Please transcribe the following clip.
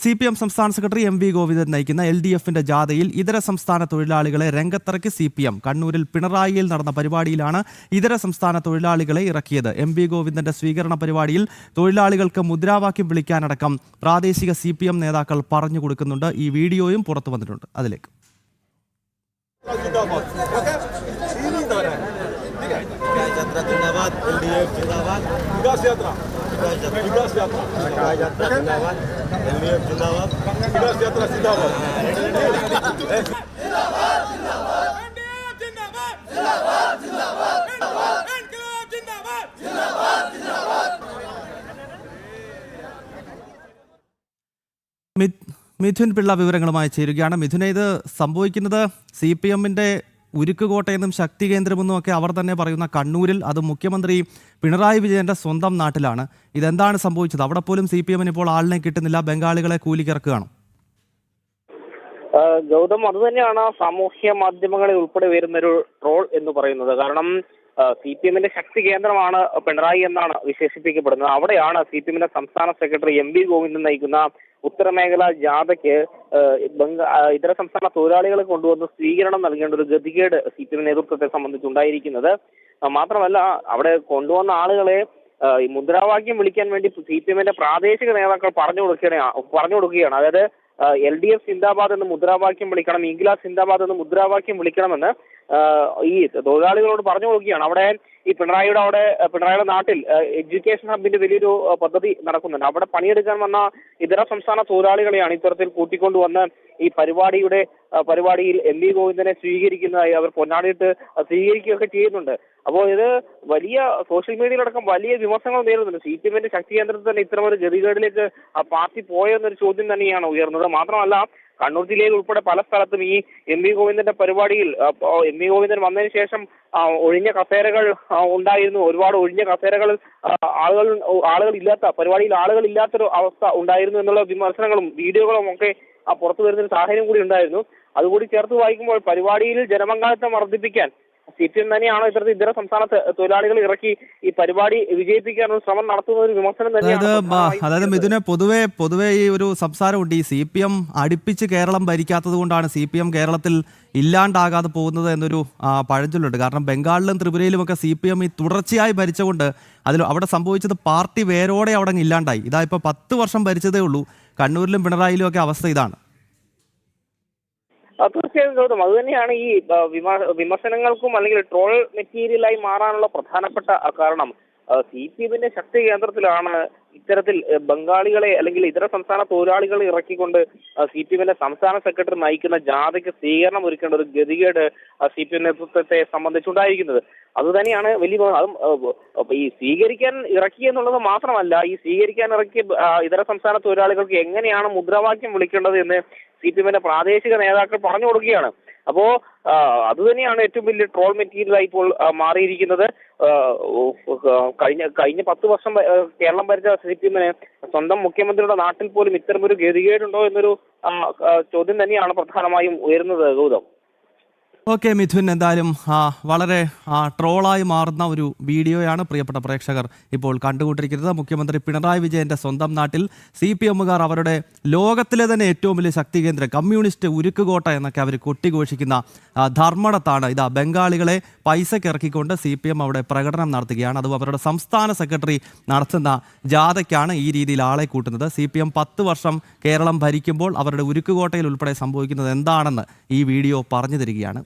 CPM സംസ്ഥാന secretary MV Govindan നയിക്കുന്ന LDFന്റെ ജാഥയിൽ ഇതര സംസ്ഥാന തൊഴിലാളികളെ രംഗത്തിറക്കി CPM. കണ്ണൂരിൽ പിണറായിയിൽ നടന്ന പരിപാടിയിലാണ് ഇതര സംസ്ഥാന തൊഴിലാളികളെ ഇറക്കിയത്. MV ഗോവിന്ദന്റെ സ്വീകരണ പരിപാടിയിൽ തൊഴിലാളികൾക്ക് മുദ്രാവാക്യം വിളിക്കാനടക്കം പ്രാദേശിക CPM നേതാക്കൾ പറഞ്ഞു കൊടുക്കുന്നുണ്ട്. ഈ വീഡിയോയും പുറത്തു വന്നിട്ടുണ്ട്. അതിലേക്ക് മിഥുൻ പിള്ള വിവരങ്ങളുമായി ചേരുകയാണ്. മിഥുന, ഇത് സംഭവിക്കുന്നത് CPMന്റെ ഉരുക്കുകോട്ടയെന്നും ശക്തി കേന്ദ്രമെന്നും ഒക്കെ അവർ തന്നെ പറയുന്ന കണ്ണൂരിൽ, അത് മുഖ്യമന്ത്രി പിണറായി വിജയന്റെ സ്വന്തം നാട്ടിലാണ്. ഇതെന്താണ് സംഭവിച്ചത്? അവിടെ പോലും CPMന് ഇപ്പോൾ ആളിനെ കിട്ടുന്നില്ല, ബംഗാളികളെ കൂലിക്കിറക്കുകയാണ്. ഗൗതം, അത് തന്നെയാണ് സാമൂഹ്യ മാധ്യമങ്ങളിൽ ഉൾപ്പെടെ വരുന്നൊരു ട്രോൾ എന്ന് പറയുന്നത്. കാരണം CPMന്റെ ശക്തി കേന്ദ്രമാണ് പിണറായി എന്നാണ് വിശേഷിപ്പിക്കപ്പെടുന്നത്. അവിടെയാണ് CPMന്റെ സംസ്ഥാന സെക്രട്ടറി MV ഗോവിന്ദൻ നയിക്കുന്ന ഉത്തരമേഖല ജാഥയ്ക്ക് ഇതര സംസ്ഥാന തൊഴിലാളികളെ കൊണ്ടുവന്ന് സ്വീകരണം നൽകേണ്ട ഒരു ഗതികേട് CPM നേതൃത്വത്തെ സംബന്ധിച്ചുണ്ടായിരിക്കുന്നത്. മാത്രമല്ല, അവിടെ കൊണ്ടുവന്ന ആളുകളെ മുദ്രാവാക്യം വിളിക്കാൻ വേണ്ടി CPMന്റെ പ്രാദേശിക നേതാക്കൾ പറഞ്ഞു കൊടുക്കുകയാണ്. അതായത് LDF സിന്ദാബാദ് എന്ന് മുദ്രാവാക്യം വിളിക്കണം, ഇൻക്ലാബ് സിന്ദാബാദ് എന്ന് മുദ്രാവാക്യം വിളിക്കണമെന്ന് ഈ തൊഴിലാളികളോട് പറഞ്ഞു കൊടുക്കുകയാണ്. അവിടെ ഈ പിണറായിയുടെ നാട്ടിൽ എഡ്യൂക്കേഷൻ ഹബിന്റെ വലിയൊരു പദ്ധതി നടക്കുന്നുണ്ട്. അവിടെ പണിയെടുക്കാൻ വന്ന ഇതര സംസ്ഥാന തൊഴിലാളികളെയാണ് ഇത്തരത്തിൽ കൂട്ടിക്കൊണ്ടുവന്ന് ഈ പരിപാടിയിൽ MV ഗോവിന്ദനെ സ്വീകരിക്കുന്നതായി അവർ പൊന്നാടിയിട്ട് സ്വീകരിക്കുകയൊക്കെ ചെയ്യുന്നുണ്ട്. അപ്പോൾ ഇത് വലിയ സോഷ്യൽ മീഡിയയിലടക്കം വലിയ വിമർശനങ്ങൾ നേരിടുന്നുണ്ട്. CPMന്റെ ശക്തി കേന്ദ്രത്തിൽ തന്നെ ഇത്തരമൊരു ഗതികേടിലേക്ക് പാർട്ടി പോയെന്നൊരു ചോദ്യം തന്നെയാണ് ഉയർന്നത്. മാത്രമല്ല, കണ്ണൂർ ജില്ലയിൽ ഉൾപ്പെടെ പല സ്ഥലത്തും ഈ MV ഗോവിന്ദന്റെ പരിപാടിയിൽ MV ഗോവിന്ദൻ വന്നതിന് ശേഷം ഒഴിഞ്ഞ കസേരകൾ ഉണ്ടായിരുന്നു. ഒരുപാട് ഒഴിഞ്ഞ കസേരകൾ ആളുകൾ ഇല്ലാത്ത പരിപാടിയിൽ ആളുകൾ ഇല്ലാത്തൊരു അവസ്ഥ ഉണ്ടായിരുന്നു എന്നുള്ള വിമർശനങ്ങളും വീഡിയോകളും ഒക്കെ പുറത്തു വരുന്നൊരു സാഹചര്യം കൂടി ഉണ്ടായിരുന്നു. അതുകൂടി ചേർത്ത് വായിക്കുമ്പോൾ പരിപാടിയിൽ ജനപങ്കാളിത്തം വർദ്ധിപ്പിക്കാൻ CPM തന്നെയാണ് ഇത്തരത്തിൽ ഇതര സംസ്ഥാന തൊഴിലാളികൾ ഇറക്കി ഈ പരിപാടി വിജയിപ്പിക്കാനുള്ള ശ്രമം നടത്തുന്ന ഒരു വിമർശനം തന്നെയാണ്. അതായത് മിഥുനെ, പൊതുവെ ഈ ഒരു സംസാരമുണ്ട്, ഈ CPM അടുപ്പിച്ച് കേരളം ഭരിക്കാത്തത് കൊണ്ടാണ് CPM കേരളത്തിൽ ഇല്ലാണ്ടാകാതെ പോകുന്നത് എന്നൊരു പഴഞ്ചൊല്ലുണ്ട്. കാരണം ബംഗാളിലും ത്രിപുരയിലും ഒക്കെ CPM ഈ തുടർച്ചയായി ഭരിച്ചുകൊണ്ട് അവിടെ സംഭവിച്ചത് പാർട്ടി വേരോടെ അവിടെ ഇല്ലാണ്ടായി. ഇതാ ഇപ്പോൾ 10 വർഷം ഭരിച്ചതേ ഉള്ളൂ. കണ്ണൂരിലും പിണറായിലും ഒക്കെ അവസ്ഥ ഇതാണ്. തീർച്ചയായും ഗൗതം, അത് തന്നെയാണ് ഈ വിമർശനങ്ങൾക്കും അല്ലെങ്കിൽ ട്രോൾ മെറ്റീരിയലായി മാറാനുള്ള പ്രധാനപ്പെട്ട കാരണം. CPMന്റെ ശക്തി കേന്ദ്രത്തിലാണ് ഇത്തരത്തിൽ ബംഗാളികളെ അല്ലെങ്കിൽ ഇതര സംസ്ഥാന തൊഴിലാളികളെ ഇറക്കിക്കൊണ്ട് CPMന്റെ സംസ്ഥാന സെക്രട്ടറി നയിക്കുന്ന ജാഥയ്ക്ക് സ്വീകരണം ഒരുക്കേണ്ട ഒരു ഗതികേട് CPM നേതൃത്വത്തെ സംബന്ധിച്ചുണ്ടായിരിക്കുന്നത്. അതുതന്നെയാണ് അതും ഈ സ്വീകരിക്കാൻ ഇറക്കി എന്നുള്ളത് മാത്രമല്ല, ഈ സ്വീകരിക്കാൻ ഇറക്കിയ ഇതര സംസ്ഥാന തൊഴിലാളികൾക്ക് എങ്ങനെയാണ് മുദ്രാവാക്യം വിളിക്കേണ്ടത് എന്ന് CPMന്റെ പ്രാദേശിക നേതാക്കൾ പറഞ്ഞു കൊടുക്കുകയാണ്. അപ്പോ അതുതന്നെയാണ് ഏറ്റവും വലിയ ട്രോൾ മെറ്റീരിയലായി ഇപ്പോൾ മാറിയിരിക്കുന്നത്. കഴിഞ്ഞ 10 വർഷം കേരളം ഭരിച്ച CPMന് സ്വന്തം മുഖ്യമന്ത്രിയുടെ നാട്ടിൽ പോലും ഇത്തരമൊരു ഗതികേടുണ്ടോ എന്നൊരു ചോദ്യം തന്നെയാണ് പ്രധാനമായും ഉയരുന്നത്. ഗൗതം, ഓക്കെ മിഥുൻ, എന്തായാലും വളരെ ട്രോളായി മാറുന്ന ഒരു വീഡിയോയാണ് പ്രിയപ്പെട്ട പ്രേക്ഷകർ ഇപ്പോൾ കണ്ടുകൊണ്ടിരിക്കുന്നത്. മുഖ്യമന്ത്രി പിണറായി വിജയന്റെ സ്വന്തം നാട്ടിൽ CPMകാർ അവരുടെ ലോകത്തിലെ തന്നെ ഏറ്റവും വലിയ ശക്തി കേന്ദ്രം, കമ്മ്യൂണിസ്റ്റ് ഉരുക്കുകോട്ട എന്നൊക്കെ അവർ കൊട്ടിഘോഷിക്കുന്ന ധർമ്മടത്താണ് ഇതാ ബംഗാളികളെ പൈസയ്ക്ക് ഇറക്കിക്കൊണ്ട് CPM അവിടെ പ്രകടനം നടത്തുകയാണ്. അതും അവരുടെ സംസ്ഥാന സെക്രട്ടറി നടത്തുന്ന ജാഥയ്ക്കാണ് ഈ രീതിയിൽ ആളെ കൂട്ടുന്നത്. CPM 10 വർഷം കേരളം ഭരിക്കുമ്പോൾ അവരുടെ ഉരുക്കുകോട്ടയിൽ ഉൾപ്പെടെ സംഭവിക്കുന്നത് എന്താണെന്ന് ഈ വീഡിയോ പറഞ്ഞു തരികയാണ്.